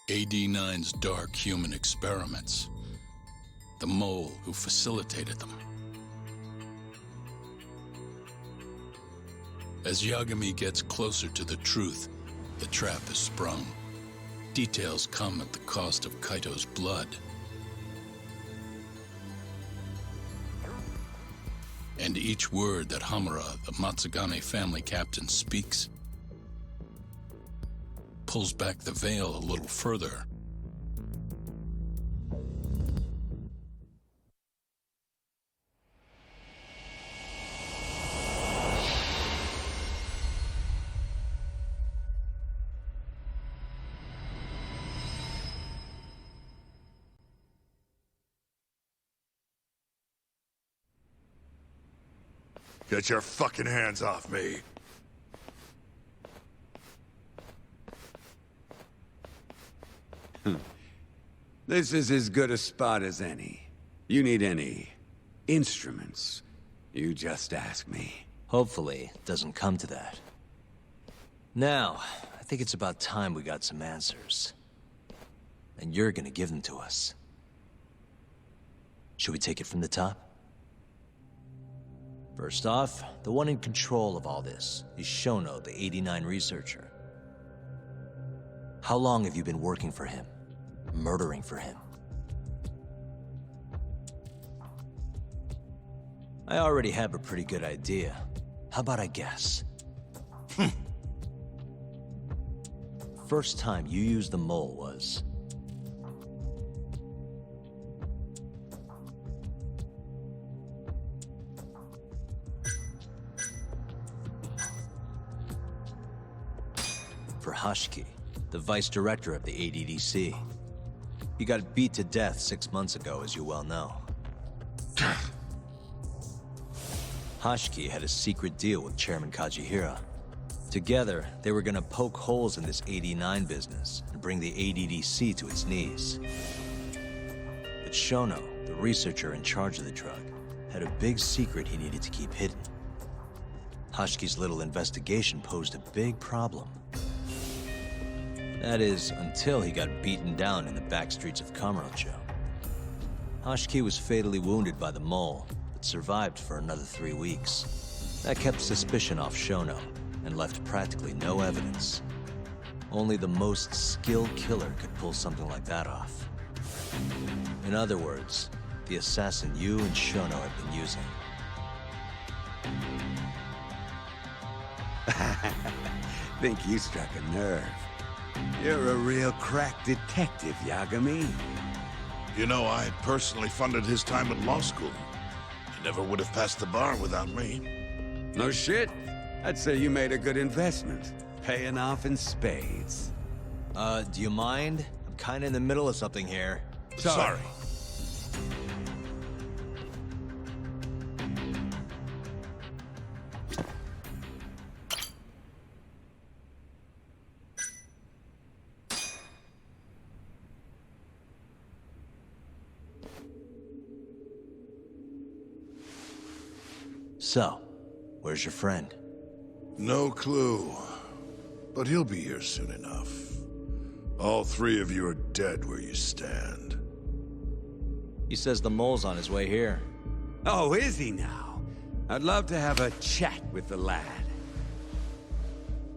AD9's dark human experiments. The mole who facilitated them. As Yagami gets closer to the truth, the trap is sprung. Details come at the cost of Kaito's blood. And each word that Hamura, the Matsugane family captain, speaks pulls back the veil a little further. Get your fucking hands off me! This is as good a spot as any. You need any instruments, you just ask me. Hopefully, it doesn't come to that. Now, I think it's about time we got some answers. And you're gonna give them to us. Should we take it from the top? First off, the one in control of all this is Shono, the 89 researcher. How long have you been working for him? Murdering for him? I already have a pretty good idea. How about I guess? First time you used the mole was... for Hashiki, the vice director of the ADDC. He got beat to death 6 months ago, as you well know. Hashiki had a secret deal with Chairman Kajihira. Together, they were gonna poke holes in this 89 business and bring the ADDC to its knees. But Shono, the researcher in charge of the drug, had a big secret he needed to keep hidden. Hashiki's little investigation posed a big problem. That is, until he got beaten down in the back streets of Kamurocho. Hashiki was fatally wounded by the mole, but survived for another 3 weeks. That kept suspicion off Shono, and left practically no evidence. Only the most skilled killer could pull something like that off. In other words, the assassin you and Shono have been using. Think you struck a nerve. You're a real crack detective, Yagami. You know, I personally funded his time at law school. He never would have passed the bar without me. No shit. I'd say you made a good investment. Paying off in spades. Do you mind? I'm kinda in the middle of something here. Sorry. So, where's your friend? No clue. But he'll be here soon enough. All three of you are dead where you stand. He says the mole's on his way here. Oh, is he now? I'd love to have a chat with the lad.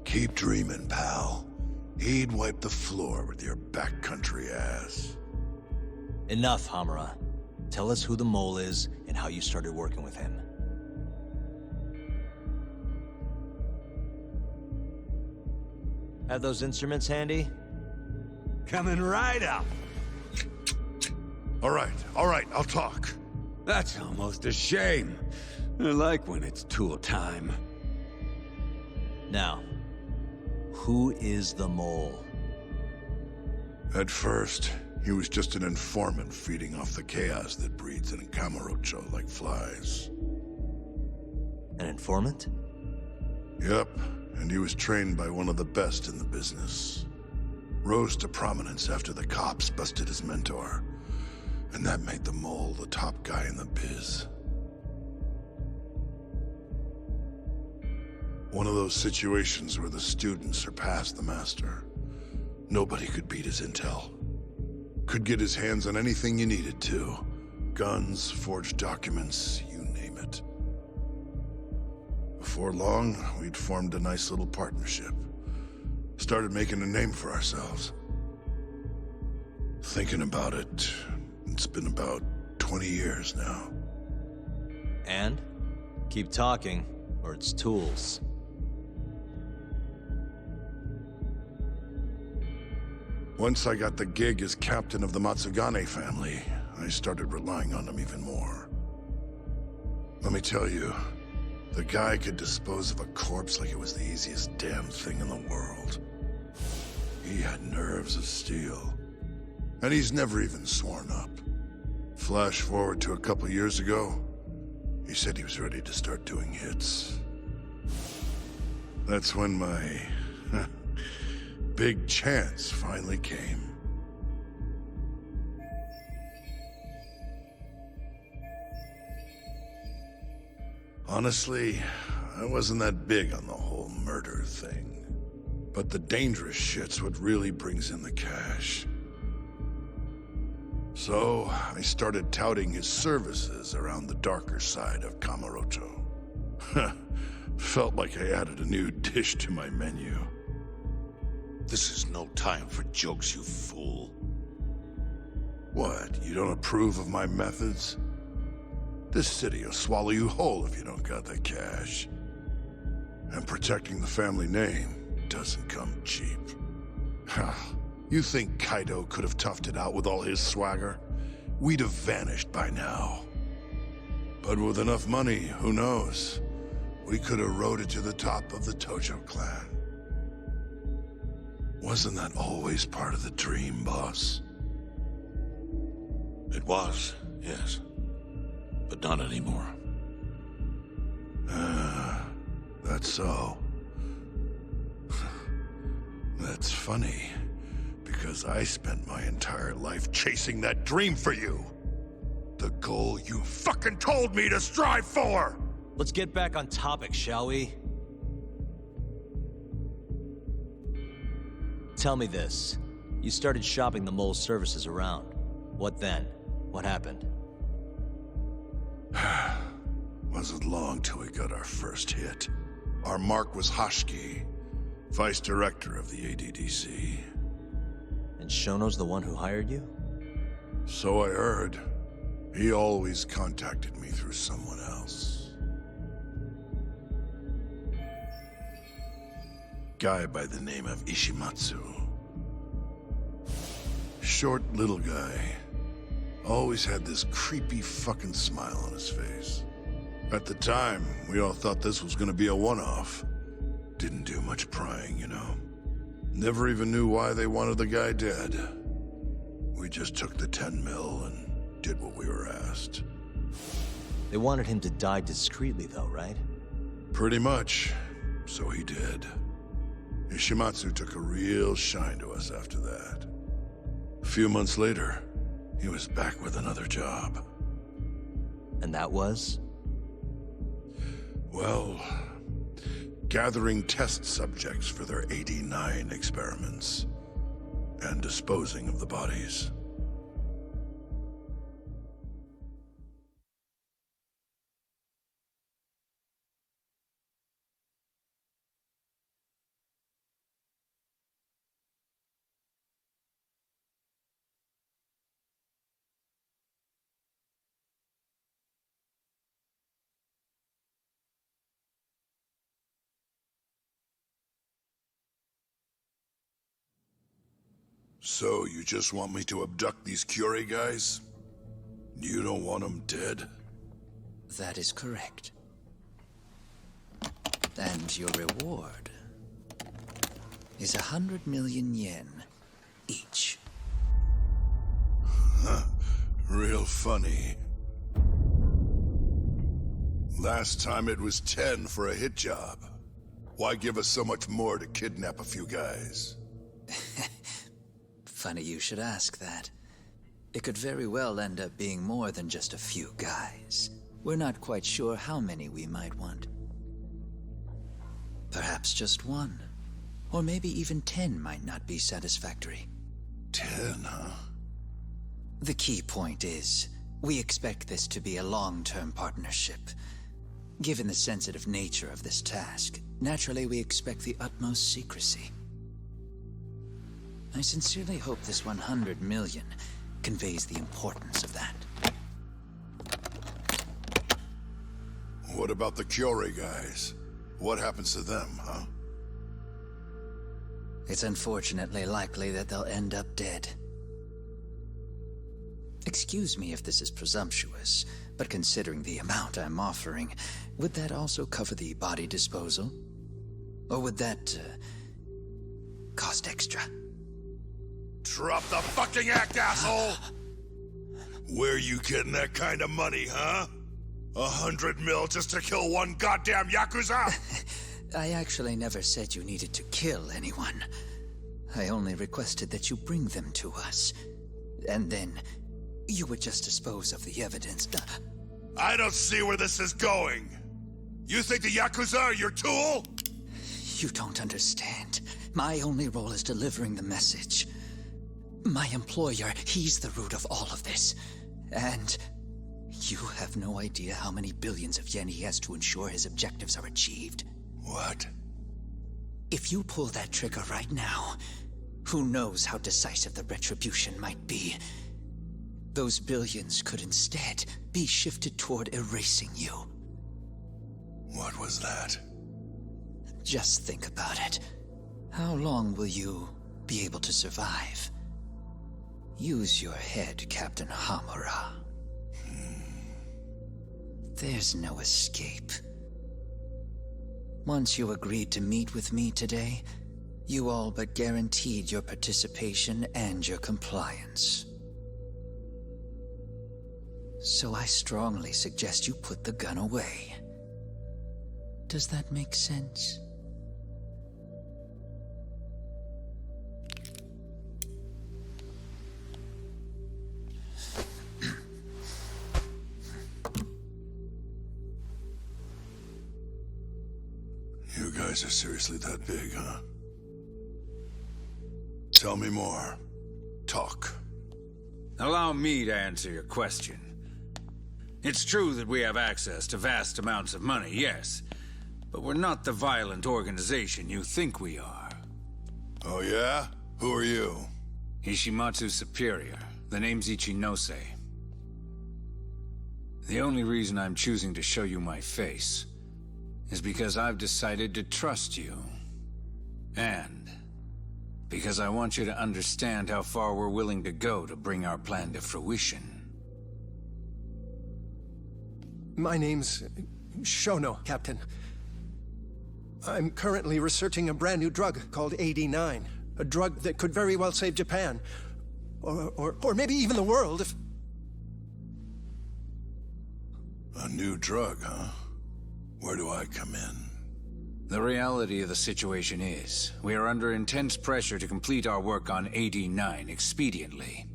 Keep dreaming, pal. He'd wipe the floor with your backcountry ass. Enough, Hamura. Tell us who the mole is and how you started working with him. Have those instruments handy? Coming right up. All right, I'll talk. That's almost a shame. I like when it's tool time. Now, who is the mole? At first, he was just an informant feeding off the chaos that breeds in Kamurocho like flies. An informant? Yep, and he was trained by one of the best in the business. Rose to prominence after the cops busted his mentor. And that made the mole the top guy in the biz. One of those situations where the student surpassed the master. Nobody could beat his intel. Could get his hands on anything you needed to. Guns, forged documents, you name it. Before long, we'd formed a nice little partnership. Started making a name for ourselves. Thinking about it, it's been about 20 years now. And? Keep talking, or it's tools. Once I got the gig as captain of the Matsugane family, I started relying on him even more. Let me tell you, the guy could dispose of a corpse like it was the easiest damn thing in the world. He had nerves of steel. And he's never even sworn up. Flash forward to a couple years ago, he said he was ready to start doing hits. That's when my big chance finally came. Honestly, I wasn't that big on the whole murder thing. But the dangerous shit's what really brings in the cash. So, I started touting his services around the darker side of Kamurocho. Felt like I added a new dish to my menu. This is no time for jokes, you fool. What, you don't approve of my methods? This city will swallow you whole if you don't got the cash. And protecting the family name doesn't come cheap. You think Kaido could have toughed it out with all his swagger? We'd have vanished by now. But with enough money, who knows? We could have rode it to the top of the Tojo clan. Wasn't that always part of the dream, boss? It was, yes. But not anymore. That's so. That's funny. Because I spent my entire life chasing that dream for you. The goal you fucking told me to strive for! Let's get back on topic, shall we? Tell me this. You started shopping the mole's services around. What then? What happened? Wasn't long till we got our first hit. Our mark was Hoshiki, vice director of the ADDC. And Shono's the one who hired you? So I heard. He always contacted me through someone else. Guy by the name of Ishimatsu. Short little guy. Always had this creepy fucking smile on his face. At the time, we all thought this was gonna be a one-off. Didn't do much prying, you know. Never even knew why they wanted the guy dead. We just took the 10 mil and did what we were asked. They wanted him to die discreetly though, right? Pretty much. So he did. Ishimatsu took a real shine to us after that. A few months later, he was back with another job. And that was? Well, gathering test subjects for their 89 experiments. And disposing of the bodies. So, you just want me to abduct these Curie guys? You don't want them dead? That is correct. And your reward is 100 million yen each. Real funny. Last time it was 10 for a hit job. Why give us so much more to kidnap a few guys? Funny you should ask that. It could very well end up being more than just a few guys. We're not quite sure how many we might want. Perhaps just one. Or maybe even 10 might not be satisfactory. 10, huh? The key point is, we expect this to be a long-term partnership. Given the sensitive nature of this task, naturally we expect the utmost secrecy. I sincerely hope this 100 million conveys the importance of that. What about the Kyori guys? What happens to them, huh? It's unfortunately likely that they'll end up dead. Excuse me if this is presumptuous, but considering the amount I'm offering, would that also cover the body disposal? Or would that, cost extra? Drop the fucking act, asshole! Where you getting that kind of money, huh? 100 mil just to kill one goddamn Yakuza? I actually never said you needed to kill anyone. I only requested that you bring them to us. And then, you would just dispose of the evidence. I don't see where this is going. You think the Yakuza are your tool? You don't understand. My only role is delivering the message. My employer, he's the root of all of this. And you have no idea how many billions of yen he has to ensure his objectives are achieved. What? If you pull that trigger right now, who knows how decisive the retribution might be. Those billions could instead be shifted toward erasing you. What was that? Just think about it. How long will you be able to survive? Use your head, Captain Hamura. There's no escape. Once you agreed to meet with me today, you all but guaranteed your participation and your compliance. So I strongly suggest you put the gun away. Does that make sense? You guys are seriously that big, huh? Tell me more. Talk. Allow me to answer your question. It's true that we have access to vast amounts of money, yes. But we're not the violent organization you think we are. Oh yeah? Who are you? Ishimatsu's superior. The name's Ichinose. The only reason I'm choosing to show you my face is because I've decided to trust you. And because I want you to understand how far we're willing to go to bring our plan to fruition. My name's Shono, Captain. I'm currently researching a brand new drug called AD9. A drug that could very well save Japan. Or maybe even the world if... A new drug, huh? Where do I come in? The reality of the situation is, we are under intense pressure to complete our work on AD9 expediently.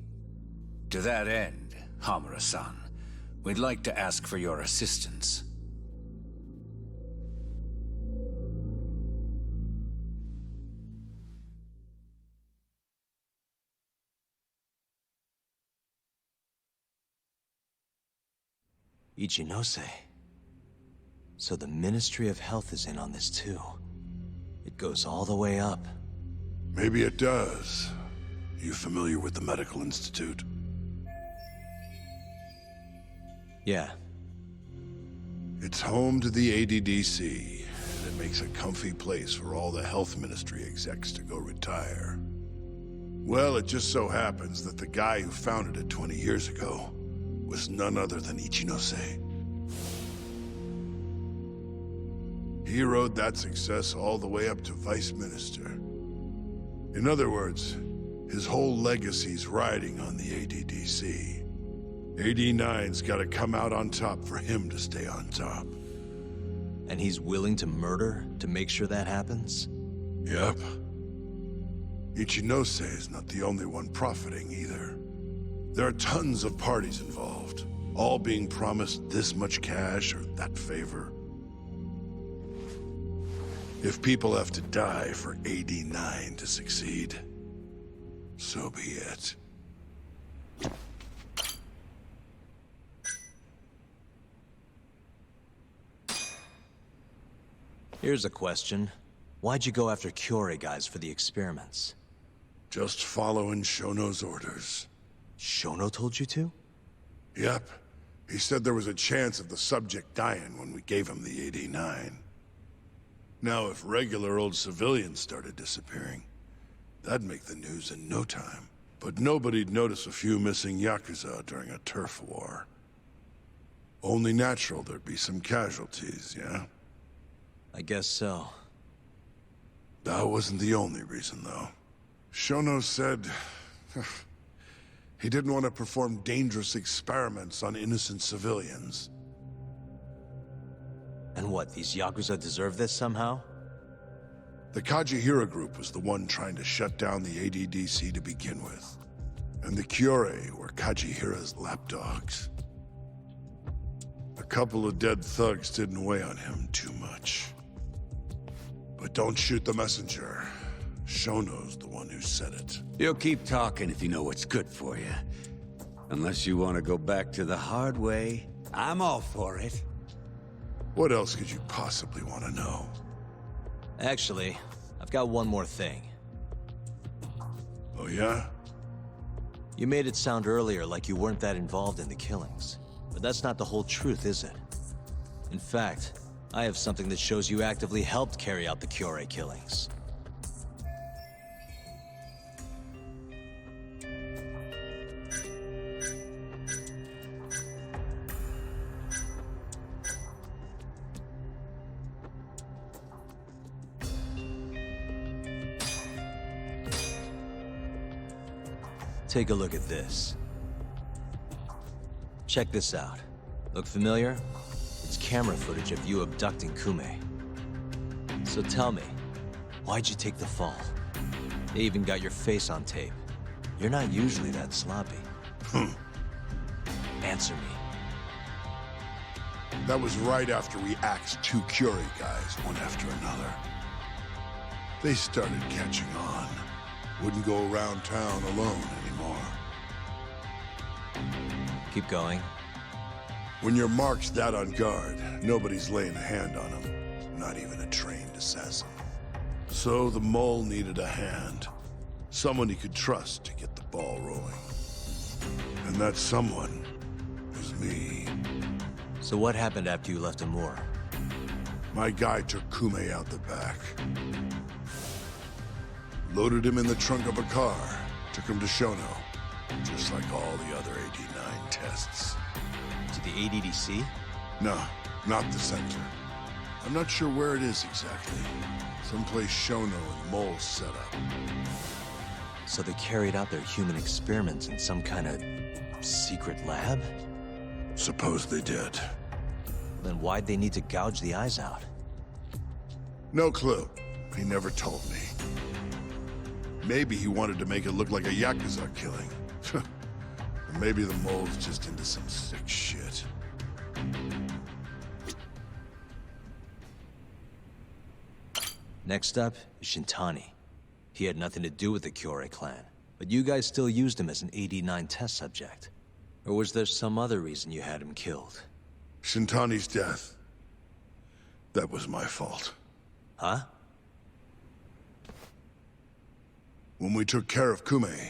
To that end, Hamura-san, we'd like to ask for your assistance. Ichinose. So the Ministry of Health is in on this too. It goes all the way up. Maybe it does. You familiar with the Medical Institute? Yeah. It's home to the ADDC, and it makes a comfy place for all the health ministry execs to go retire. Well, it just so happens that the guy who founded it 20 years ago was none other than Ichinose. He rode that success all the way up to Vice Minister. In other words, his whole legacy's riding on the ADDC. AD9's gotta come out on top for him to stay on top. And he's willing to murder to make sure that happens? Yep. Ichinose is not the only one profiting either. There are tons of parties involved, all being promised this much cash or that favor. If people have to die for 89 to succeed, so be it. Here's a question. Why'd you go after Kyorei guys for the experiments? Just following Shono's orders. Shono told you to? Yep. He said there was a chance of the subject dying when we gave him the 89. Now, if regular old civilians started disappearing, that'd make the news in no time. But nobody'd notice a few missing Yakuza during a turf war. Only natural there'd be some casualties, yeah? I guess so. That wasn't the only reason, though. Shono said he didn't want to perform dangerous experiments on innocent civilians. And what, these Yakuza deserve this somehow? The Kajihira group was the one trying to shut down the ADDC to begin with. And the Kyorei were Kajihira's lapdogs. A couple of dead thugs didn't weigh on him too much. But don't shoot the messenger. Shono's the one who said it. You'll keep talking if you know what's good for you. Unless you want to go back to the hard way, I'm all for it. What else could you possibly want to know? Actually, I've got one more thing. Oh yeah? You made it sound earlier like you weren't that involved in the killings. But that's not the whole truth, is it? In fact, I have something that shows you actively helped carry out the Kyorei killings. Take a look at this. Check this out. Look familiar? It's camera footage of you abducting Kume. So tell me, why'd you take the fall? They even got your face on tape. You're not usually that sloppy. Answer me. That was right after we axed 2 Kyorei guys, one after another. They started catching on. Wouldn't go around town alone anymore. Keep going. When your mark's that on guard, nobody's laying a hand on them. Not even a trained assassin. So the mole needed a hand. Someone he could trust to get the ball rolling. And that someone was me. So what happened after you left Amur? My guy took Kume out the back. Loaded him in the trunk of a car. Took him to Shono. Just like all the other 89 tests. To the ADDC? No, not the center. I'm not sure where it is exactly. Someplace Shono and Mole set up. So they carried out their human experiments in some kind of secret lab? Suppose they did. Then why'd they need to gouge the eyes out? No clue. He never told me. Maybe he wanted to make it look like a Yakuza killing. Or maybe the mole's just into some sick shit. Next up is Shintani. He had nothing to do with the Kyorei clan, but you guys still used him as an 89 test subject. Or was there some other reason you had him killed? Shintani's death. That was my fault. Huh? When we took care of Kume,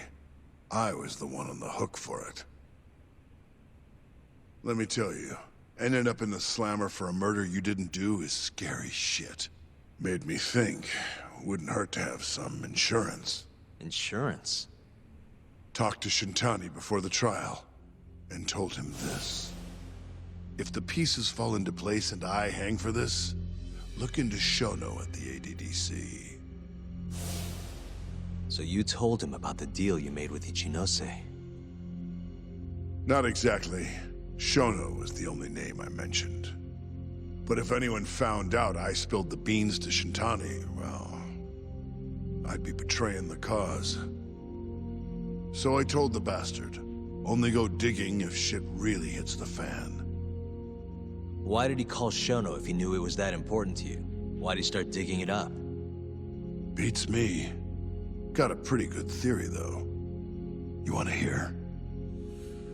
I was the one on the hook for it. Let me tell you, ending up in the slammer for a murder you didn't do is scary shit. Made me think, wouldn't hurt to have some insurance. Insurance? Talked to Shintani before the trial, and told him this. If the pieces fall into place and I hang for this, look into Shono at the ADDC. So you told him about the deal you made with Ichinose? Not exactly. Shono was the only name I mentioned. But if anyone found out I spilled the beans to Shintani, well, I'd be betraying the cause. So I told the bastard, only go digging if shit really hits the fan. Why did he call Shono if he knew it was that important to you? Why'd he start digging it up? Beats me. Got a pretty good theory, though. You want to hear?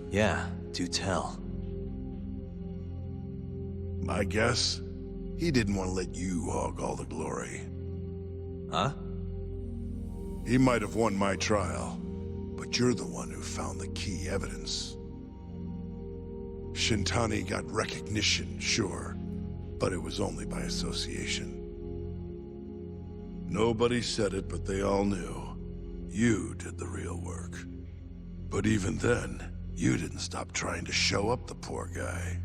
Yeah, do tell. My guess? He didn't want to let you hog all the glory. Huh? He might have won my trial, but you're the one who found the key evidence. Shintani got recognition, sure, but it was only by association. Nobody said it, but they all knew. You did the real work. But even then, you didn't stop trying to show up the poor guy.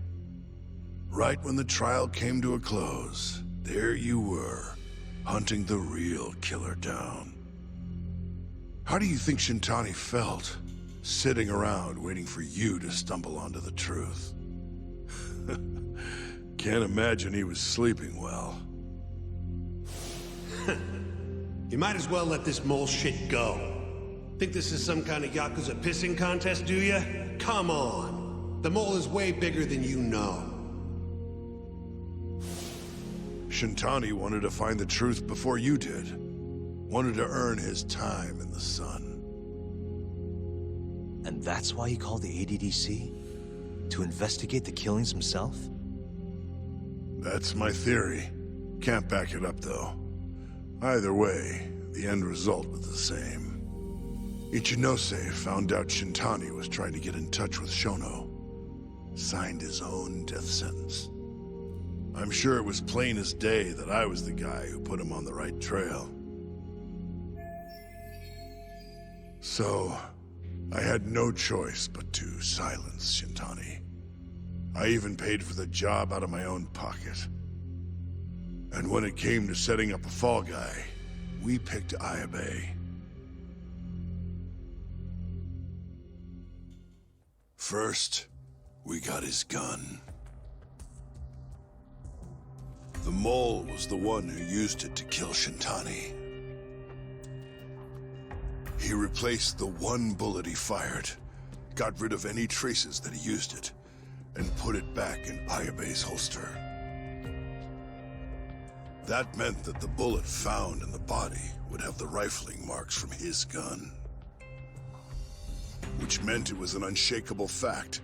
Right when the trial came to a close, there you were, hunting the real killer down. How do you think Shintani felt, sitting around waiting for you to stumble onto the truth? Can't imagine he was sleeping well. You might as well let this mole shit go. Think this is some kind of Yakuza pissing contest, do ya? Come on. The mole is way bigger than you know. Shintani wanted to find the truth before you did. Wanted to earn his time in the sun. And that's why he called the ADDC? To investigate the killings himself? That's my theory. Can't back it up, though. Either way, the end result was the same. Ichinose found out Shintani was trying to get in touch with Shono. Signed his own death sentence. I'm sure it was plain as day that I was the guy who put him on the right trail. So, I had no choice but to silence Shintani. I even paid for the job out of my own pocket. And when it came to setting up a fall guy, we picked Ayabe. First, we got his gun. The mole was the one who used it to kill Shintani. He replaced the one bullet he fired, got rid of any traces that he used it, and put it back in Ayabe's holster. That meant that the bullet found in the body would have the rifling marks from his gun. Which meant it was an unshakable fact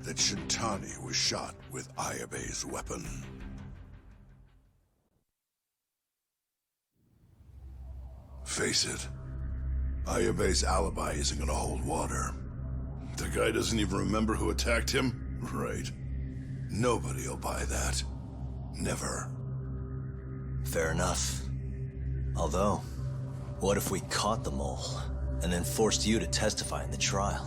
that Shintani was shot with Ayabe's weapon. Face it, Ayabe's alibi isn't gonna hold water. The guy doesn't even remember who attacked him? Right. Nobody'll buy that. Never. Fair enough. Although, what if we caught the mole, and then forced you to testify in the trial?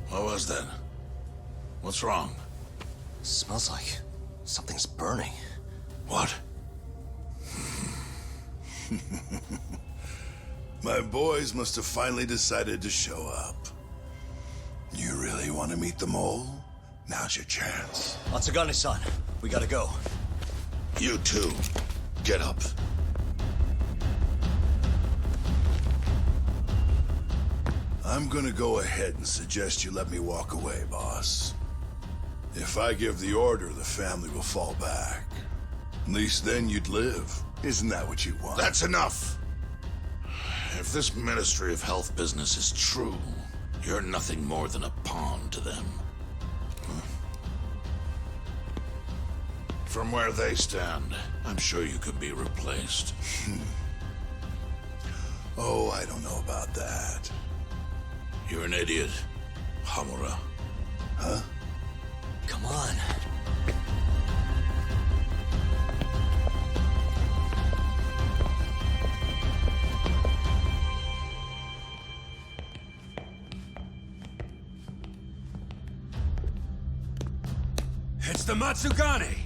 What was that? What's wrong? Smells like something's burning. What? My boys must have finally decided to show up. You really want to meet the mole? Now's your chance. Atsugane-san, we gotta go. You too. Get up. I'm gonna go ahead and suggest you let me walk away, boss. If I give the order, the family will fall back. At least then you'd live. Isn't that what you want? That's enough! If this Ministry of Health business is true, you're nothing more than a pawn to them. From where they stand, I'm sure you can be replaced. Oh, I don't know about that. You're an idiot, Hamura. Huh? Come on. It's the Matsugane!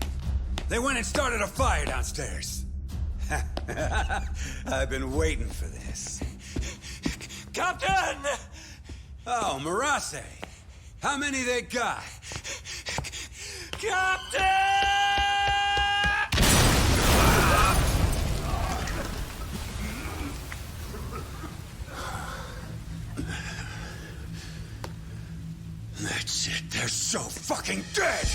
They went and started a fire downstairs. I've been waiting for this. Captain! Oh, Murase. How many they got? Captain! That's it. They're so fucking dead!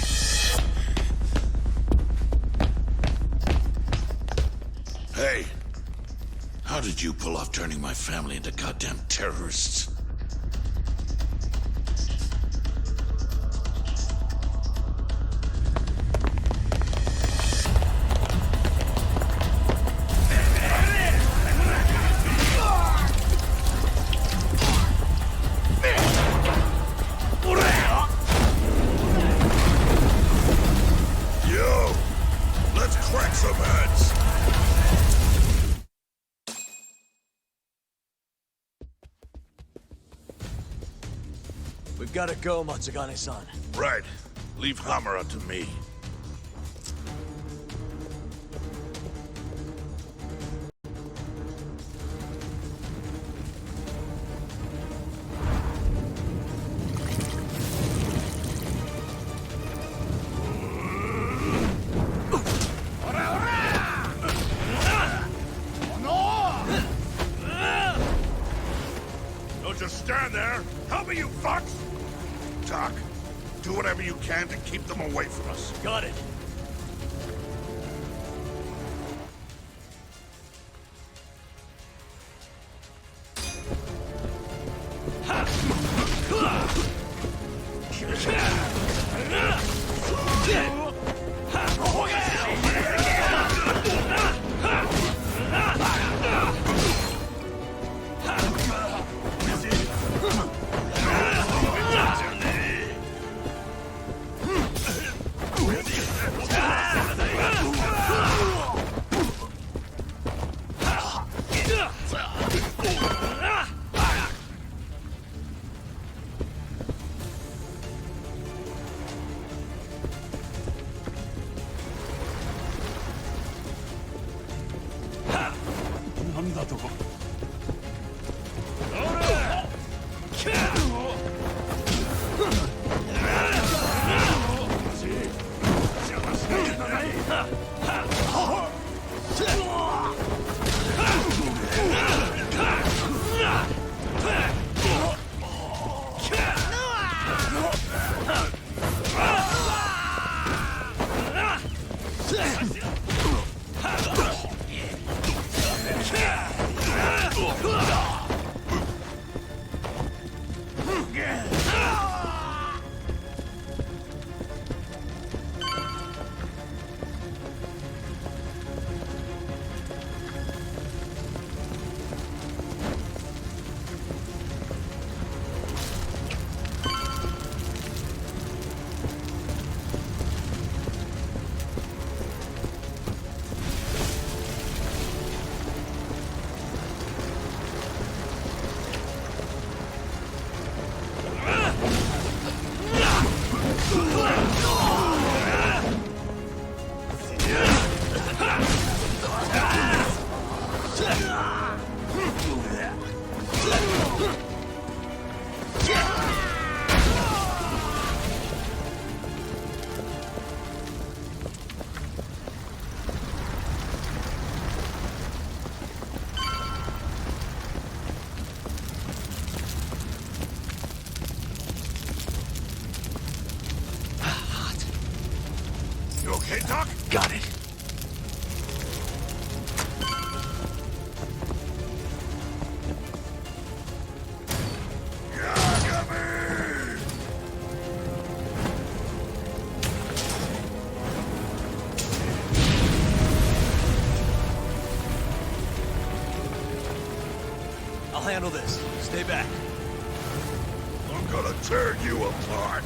Hey, how did you pull off turning my family into goddamn terrorists? Yo, let's crack some heads. We've got to go, Matsugane-san. Right. Leave Hamura to me. Don't just stand there. Help me, you fucks! Tak, do whatever you can to keep them away from us. Got it. You okay, Doc? Got it. Yagami! I'll handle this. Stay back. I'm gonna tear you apart.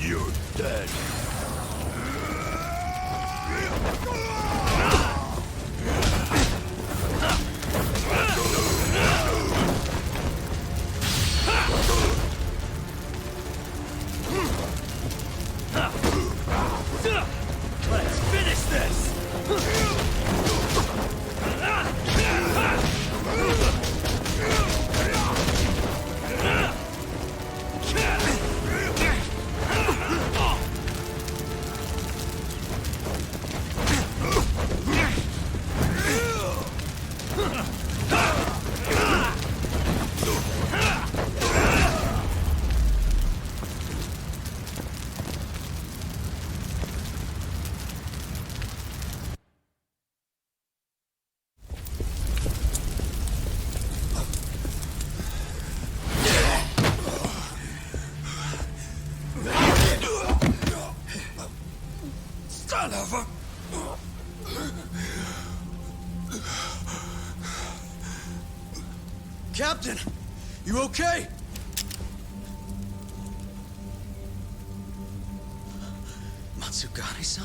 You're dead. Let's finish this! Son of a... Captain! You okay? Matsugane-san?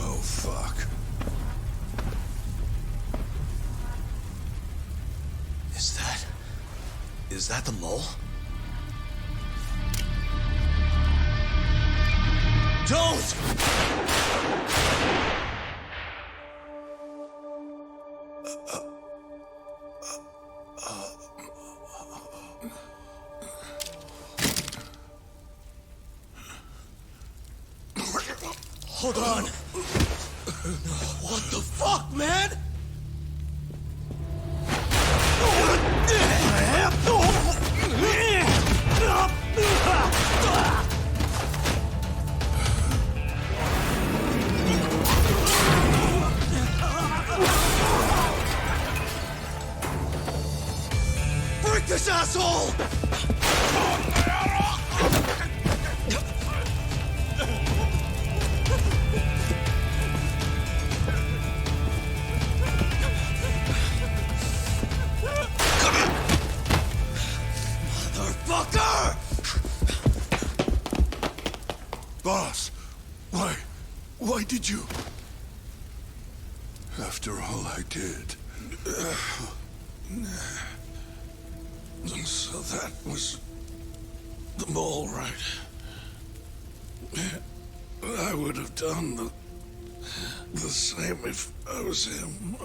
Oh, fuck. Is that the mole? Don't! Hold on. What the fuck, man? Break this asshole! Motherfucker! Boss, why did you? After all I did. So that was the mole, right? I would have done the same if I was him.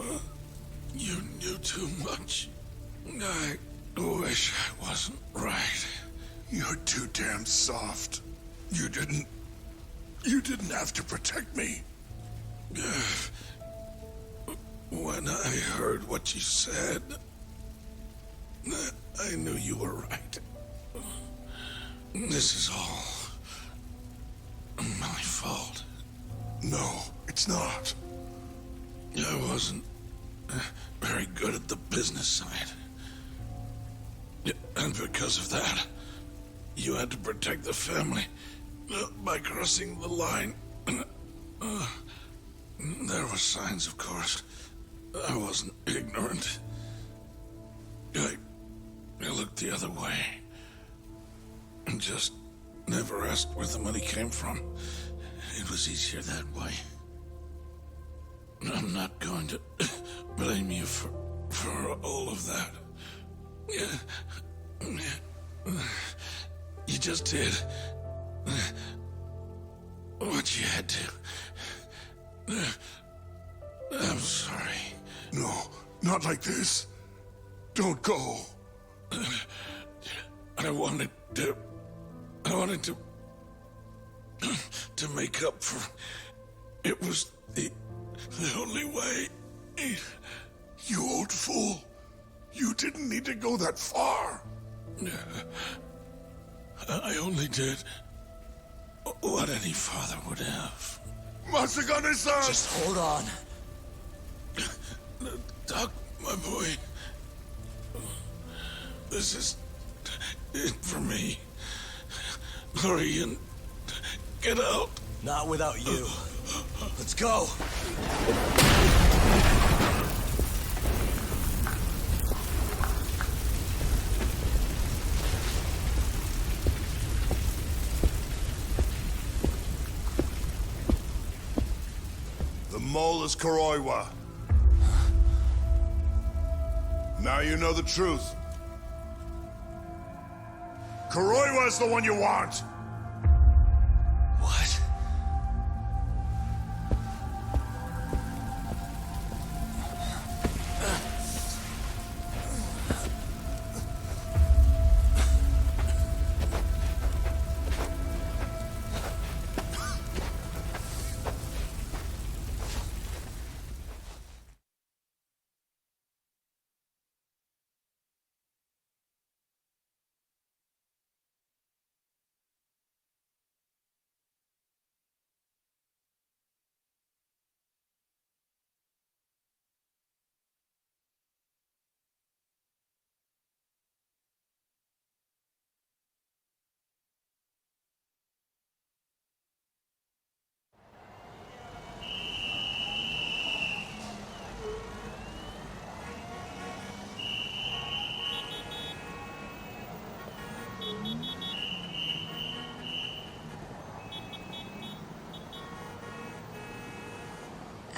You knew too much. I wish I wasn't right. You're too damn soft. You didn't have to protect me. When I heard what you said, I knew you were right. This is all my fault. No, it's not. I wasn't very good at the business side. And because of that, you had to protect the family by crossing the line. There were signs, of course. I wasn't ignorant. I looked the other way. And just never asked where the money came from. It was easier that way. I'm not going to blame you for all of that. You just did what you had to. I'm sorry. No, not like this. Don't go. I wanted to make up for. It was the only way. You old fool. You didn't need to go that far. I only did what any father would have. Matsugane-san! Just hold on. Doc, my boy. This is it for me. Hurry and get out. Not without you. Let's go. The mole is Kuroiwa. Now you know the truth. Kuroiwa is the one you want. What?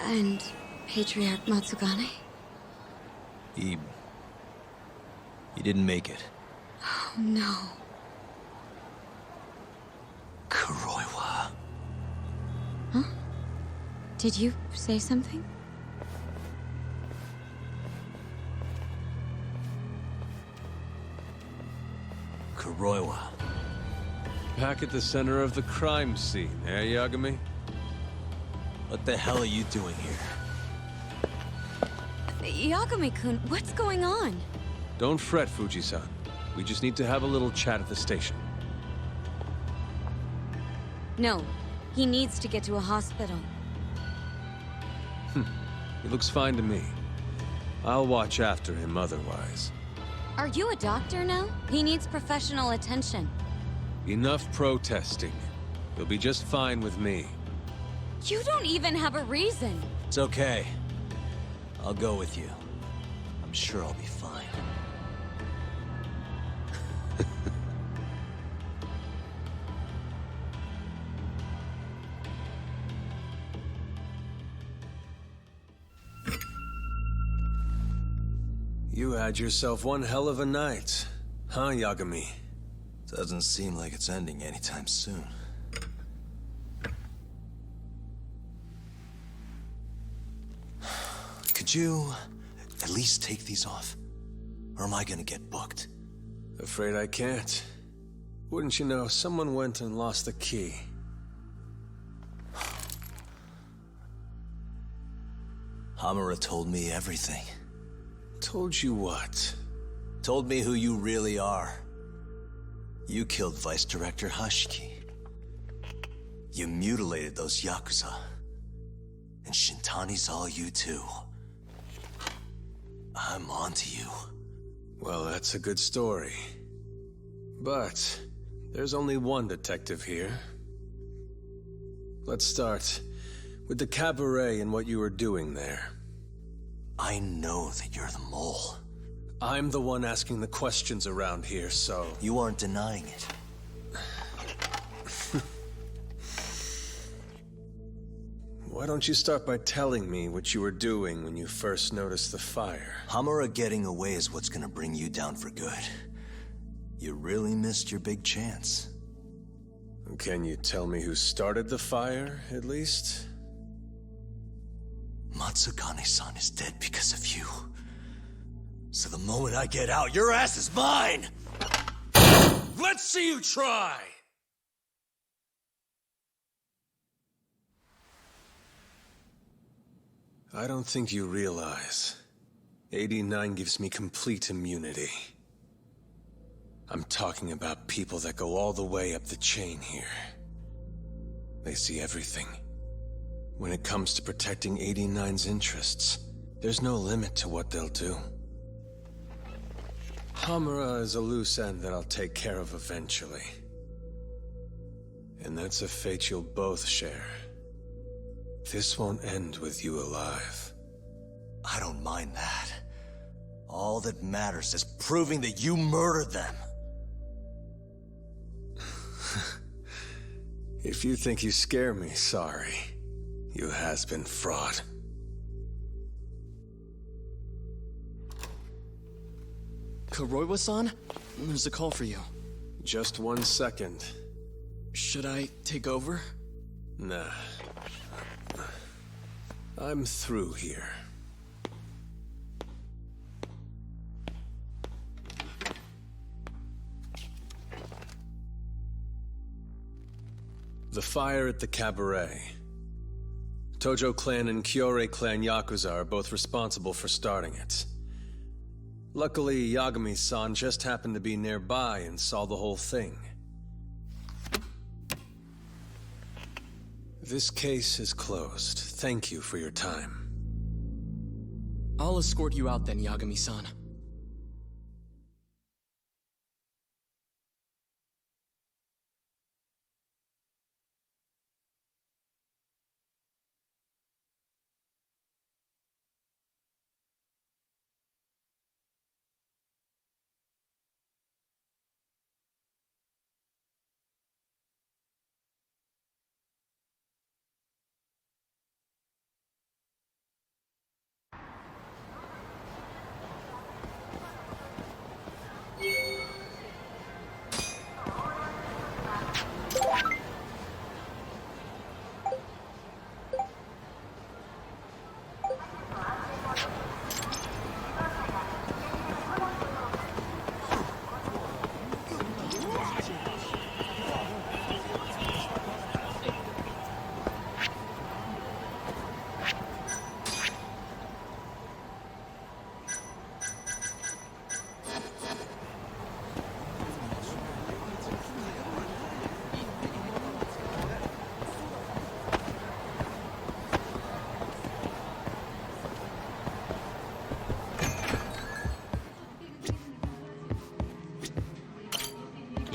And Patriarch Matsugane? He didn't make it. Oh, no. Kuroiwa. Huh? Did you say something? Kuroiwa. Back at the center of the crime scene, eh, Yagami? What the hell are you doing here? Yagami-kun, what's going on? Don't fret, Fuji-san. We just need to have a little chat at the station. No, he needs to get to a hospital. He looks fine to me. I'll watch after him otherwise. Are you a doctor now? He needs professional attention. Enough protesting. He'll be just fine with me. You don't even have a reason. It's okay. I'll go with you. I'm sure I'll be fine. You had yourself one hell of a night, huh, Yagami? Doesn't seem like it's ending anytime soon. Could you at least take these off? Or am I gonna get booked? Afraid I can't. Wouldn't you know, someone went and lost the key. Hamura told me everything. Told you what? Told me who you really are. You killed Vice Director Hashiki. You mutilated those Yakuza. And Shintani's all you too. I'm onto you. Well, that's a good story. But there's only one detective here. Let's start with the cabaret and what you were doing there. I know that you're the mole. I'm the one asking the questions around here, so... You aren't denying it. Why don't you start by telling me what you were doing when you first noticed the fire? Hamura getting away is what's gonna bring you down for good. You really missed your big chance. Can you tell me who started the fire, at least? Matsugane-san is dead because of you. So the moment I get out, your ass is mine! Let's see you try! I don't think you realize. 89 gives me complete immunity. I'm talking about people that go all the way up the chain here. They see everything. When it comes to protecting 89's interests, there's no limit to what they'll do. Hamura is a loose end that I'll take care of eventually. And that's a fate you'll both share. This won't end with you alive. I don't mind that. All that matters is proving that you murdered them. If you think you scare me, sorry. You has-been fraud. Kuroiwa-san? There's a call for you. Just 1 second. Should I take over? Nah. I'm through here. The fire at the cabaret. Tojo clan and Kyorei clan Yakuza are both responsible for starting it. Luckily, Yagami-san just happened to be nearby and saw the whole thing. This case is closed. Thank you for your time. I'll escort you out then, Yagami-san.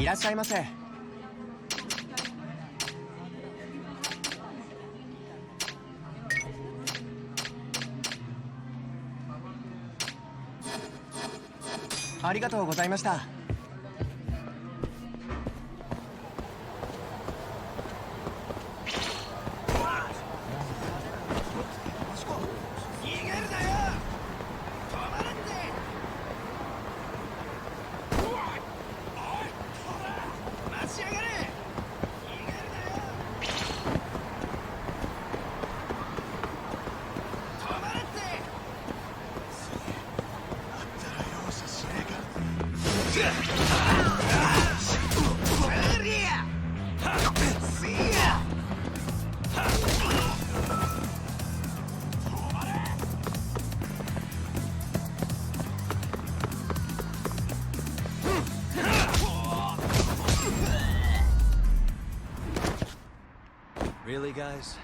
いらっしゃいませ。ありがとうございました。Really, guys?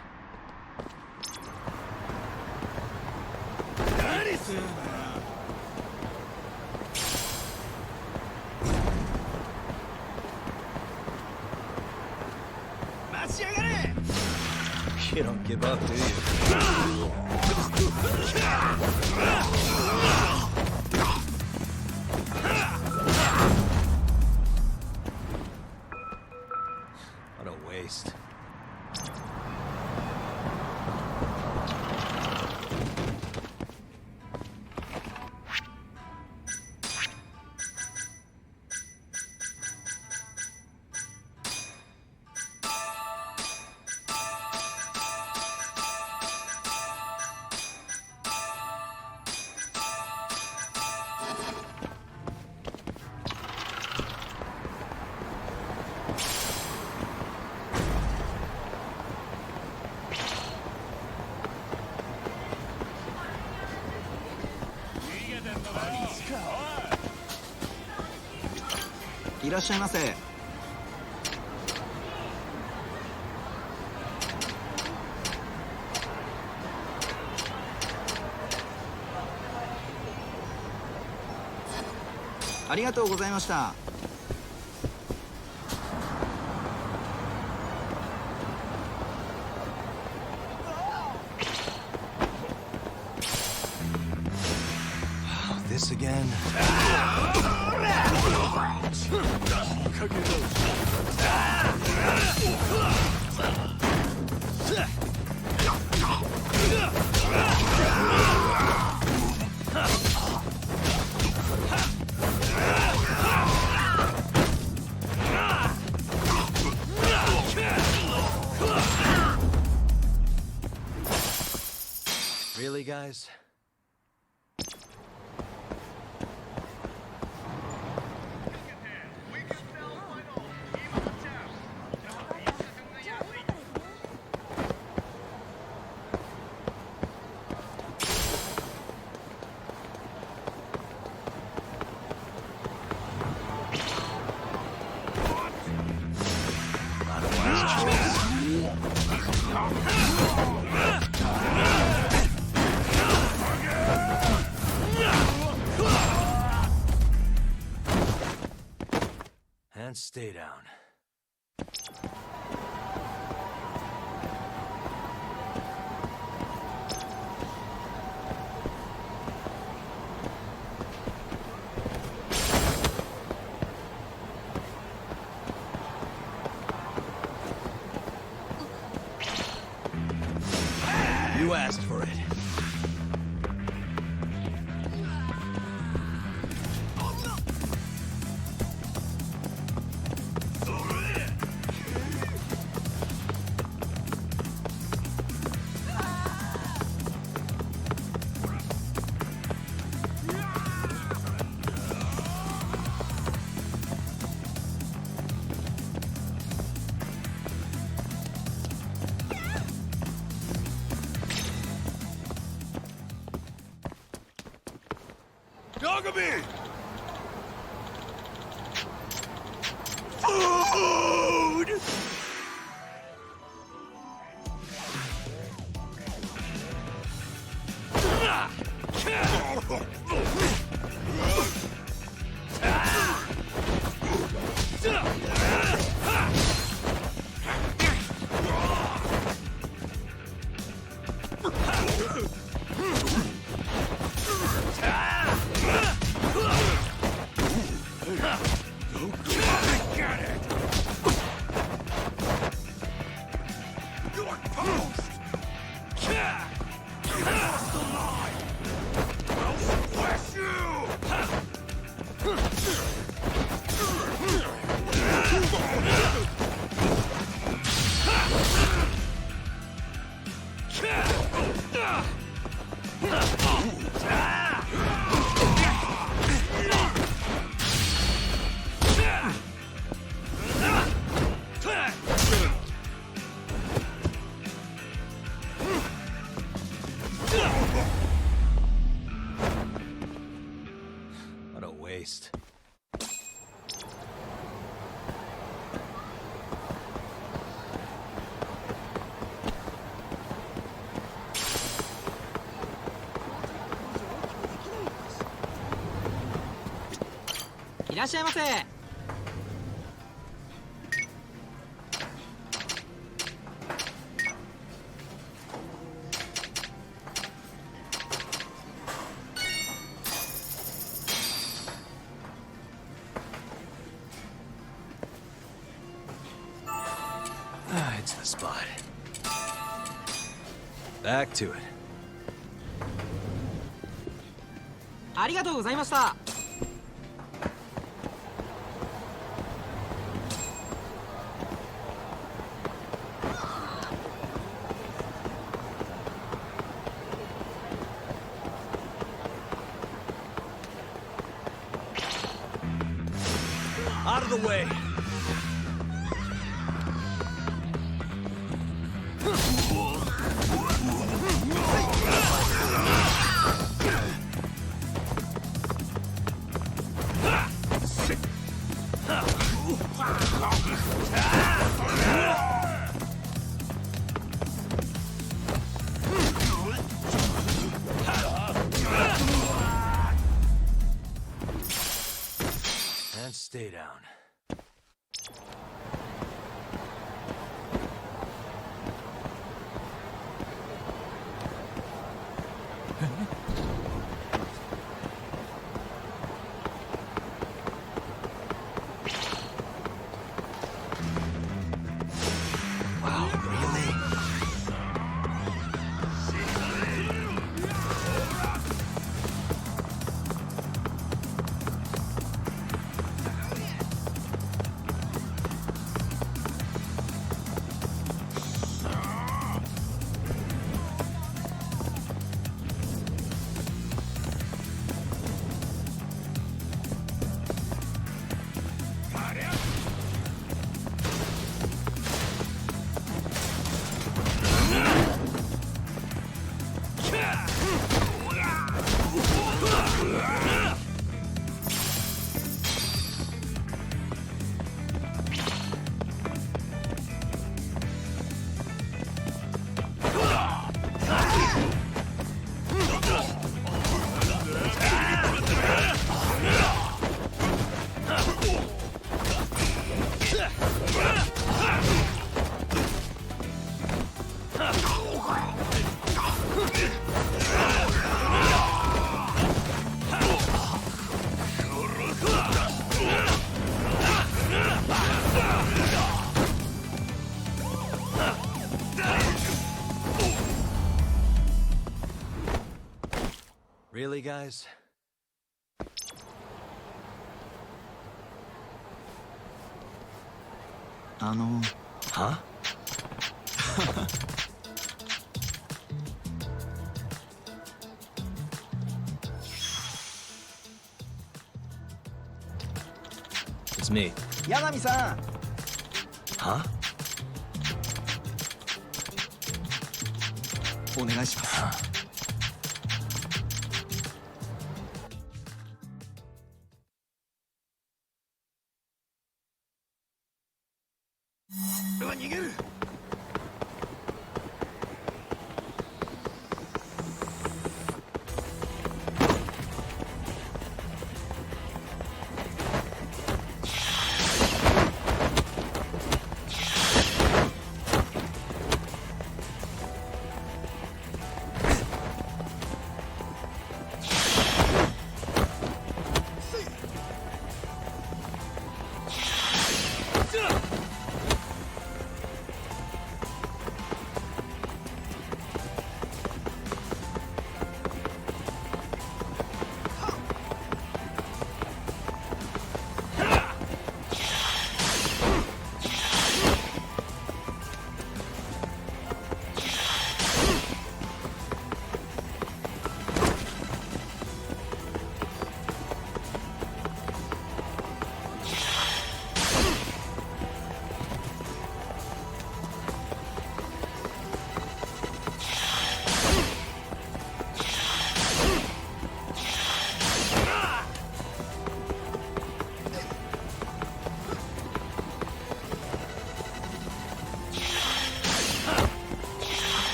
You don't give up, do you? What a waste.いらっしゃいませ。ありがとうございました。This again? Really, guys? And stay down. You asked for it. Yagami! Food! What a waste. It's the spot. Back to it. ありがとうございました。Out of the way. down. Wow, really? Really, guys? Huh? It's me. Yagami-san! Huh? お願いします。逃げる。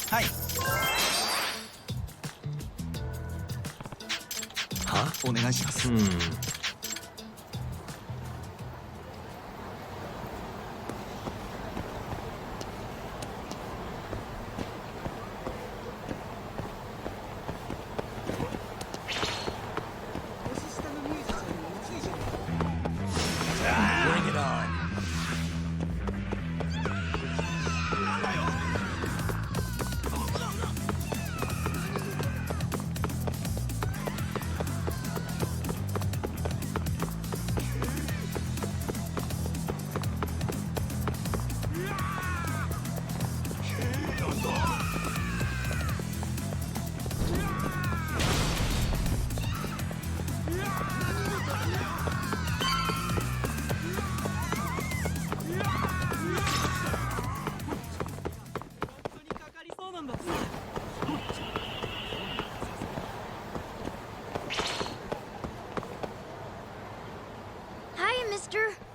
はい。は？お願いします。Bring it on.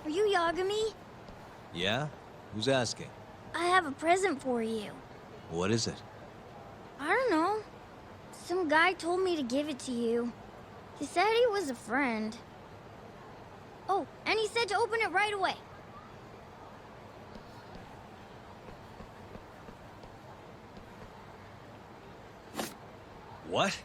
Are you Yagami? Yeah? Who's asking? I have a present for you. What is it? I don't know. Some guy told me to give it to you. He said he was a friend. Oh, and he said to open it right away. What?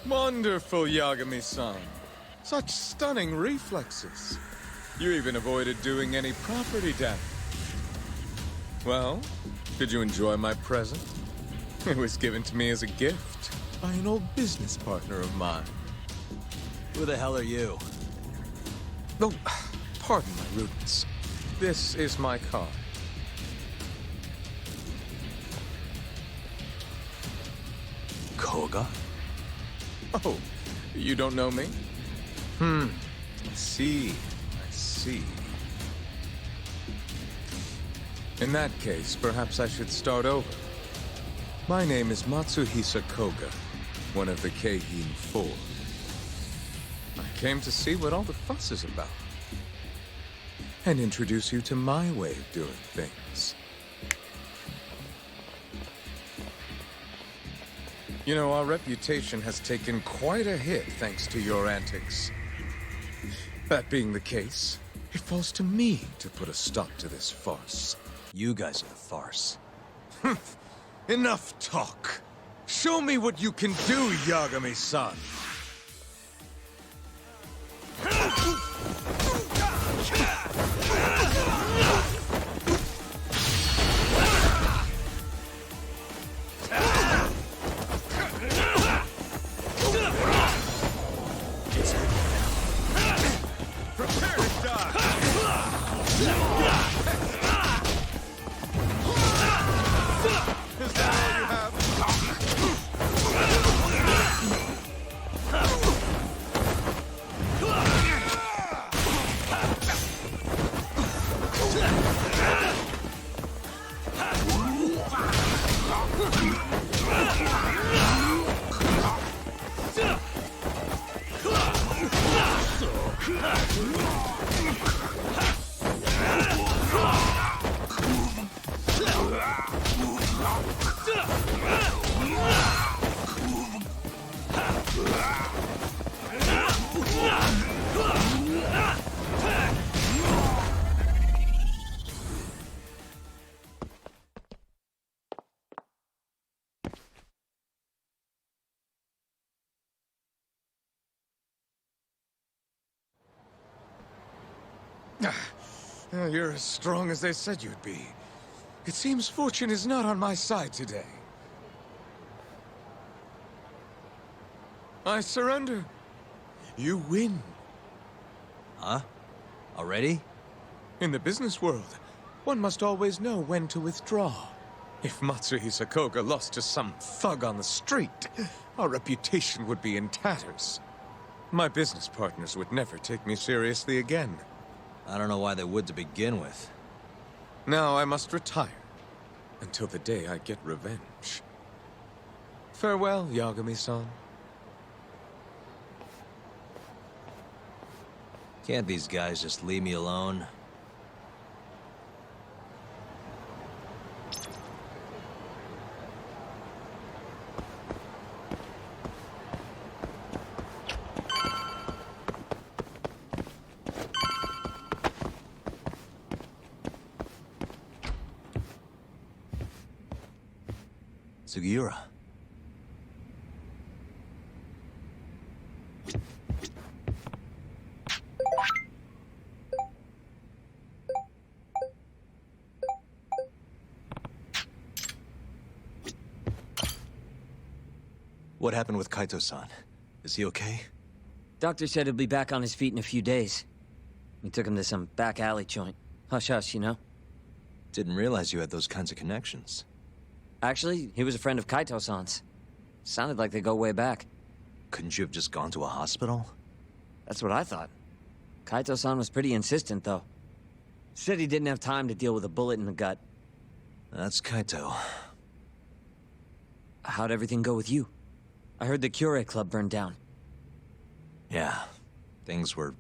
Wonderful, Yagami-san. Such stunning reflexes. You even avoided doing any property damage. Well, did you enjoy my present? It was given to me as a gift by an old business partner of mine. Who the hell are you? Oh, pardon my rudeness. This is my card. Koga? Oh, you don't know me? I see. In that case, perhaps I should start over. My name is Matsuhisa Koga, one of the Keihin Four. I came to see what all the fuss is about, and introduce you to my way of doing things. You know, our reputation has taken quite a hit thanks to your antics. That being the case, it falls to me to put a stop to this farce. You guys are the farce. Enough talk. Show me what you can do, Yagami-san. Prepare to die! Is that all you have? You're as strong as they said you'd be. It seems fortune is not on my side today. I surrender. You win. Huh? Already? In the business world, one must always know when to withdraw. If Matsuhisa Koga lost to some thug on the street, our reputation would be in tatters. My business partners would never take me seriously again. I don't know why they would to begin with. Now I must retire, until the day I get revenge. Farewell, Yagami-san. Can't these guys just leave me alone? Sugiura. What happened with Kaito-san? Is he okay? Doctor said he'll be back on his feet in a few days. We took him to some back alley joint. Hush-hush, you know? Didn't realize you had those kinds of connections. Actually, he was a friend of Kaito-san's. Sounded like they go way back. Couldn't you have just gone to a hospital? That's what I thought. Kaito-san was pretty insistent, though. Said he didn't have time to deal with a bullet in the gut. That's Kaito. How how'd everything go with you? I heard the Kyorei Club burned down. Yeah, things were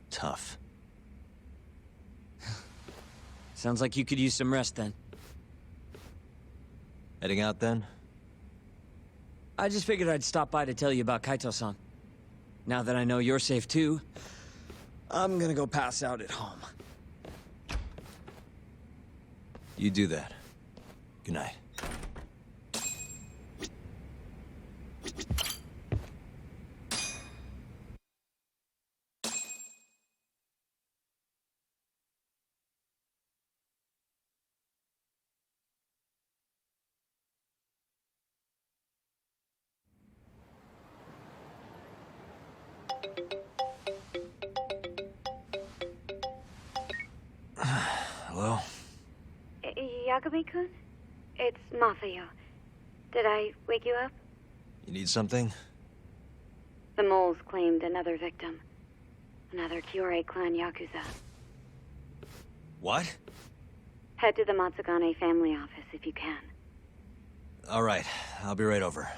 tough. Sounds like you could use some rest then. Heading out then? I just figured I'd stop by to tell you about Kaito-san. Now that I know you're safe too, I'm gonna go pass out at home. You do that. Good night. Hello? Yagami-kun? It's Mafuyu. Did I wake you up? You need something? The moles claimed another victim. Another Kyorei clan Yakuza. What? Head to the Matsugane family office if you can. All right, I'll be right over.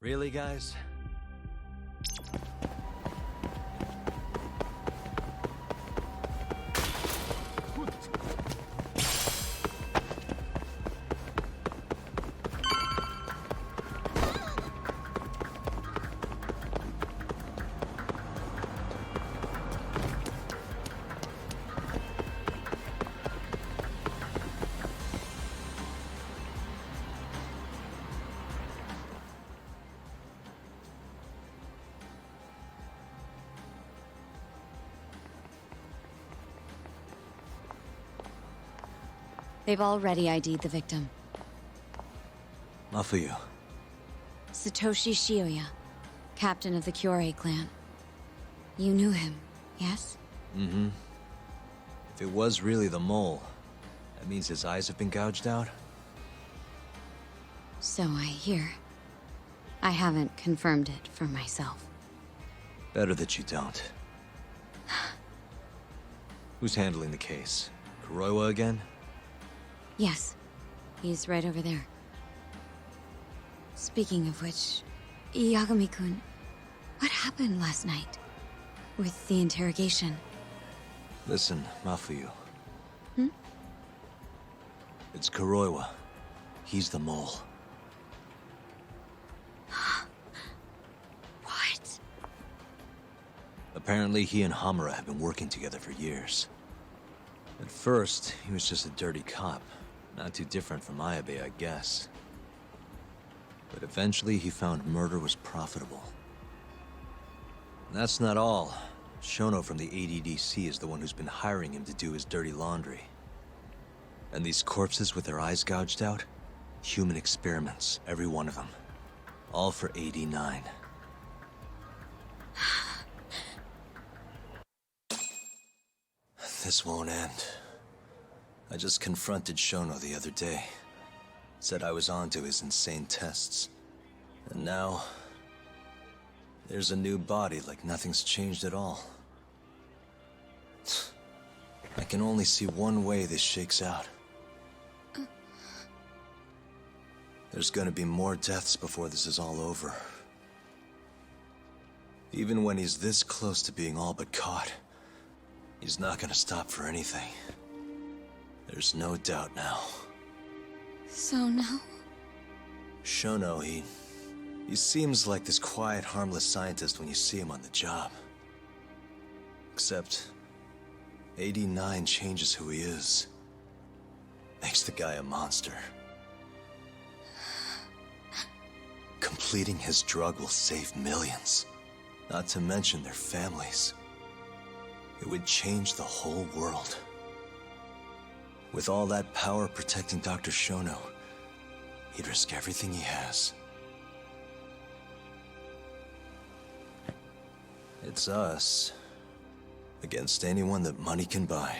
Really, guys? They've already ID'd the victim. Mafuyu. Satoshi Shioya, captain of the Kyorei clan. You knew him, yes? Mm-hmm. If it was really the mole, that means his eyes have been gouged out? So I hear. I haven't confirmed it for myself. Better that you don't. Who's handling the case? Kuroiwa again? Yes. He's right over there. Speaking of which, Yagami-kun, what happened last night? With the interrogation? Listen, Mafuyu. Hmm? It's Kuroiwa. He's the mole. What? Apparently he and Hamura have been working together for years. At first, he was just a dirty cop. Not too different from Ayabe, I guess. But eventually, he found murder was profitable. And that's not all. Shono from the ADDC is the one who's been hiring him to do his dirty laundry. And these corpses with their eyes gouged out? Human experiments, every one of them. All for 89. This won't end. I just confronted Shono the other day. Said I was onto his insane tests. And now... there's a new body like nothing's changed at all. I can only see one way this shakes out. There's gonna be more deaths before this is all over. Even when he's this close to being all but caught, he's not gonna stop for anything. There's no doubt now. So now? Shono, he seems like this quiet, harmless scientist when you see him on the job. Except, 89 changes who he is. Makes the guy a monster. Completing his drug will save millions. Not to mention their families. It would change the whole world. With all that power protecting Dr. Shono, he'd risk everything he has. It's us against anyone that money can buy.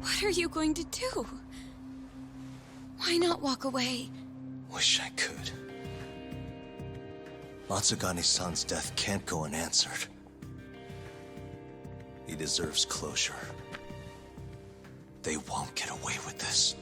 What are you going to do? Why not walk away? Wish I could. Matsugane-san's death can't go unanswered. He deserves closure. They won't get away with this.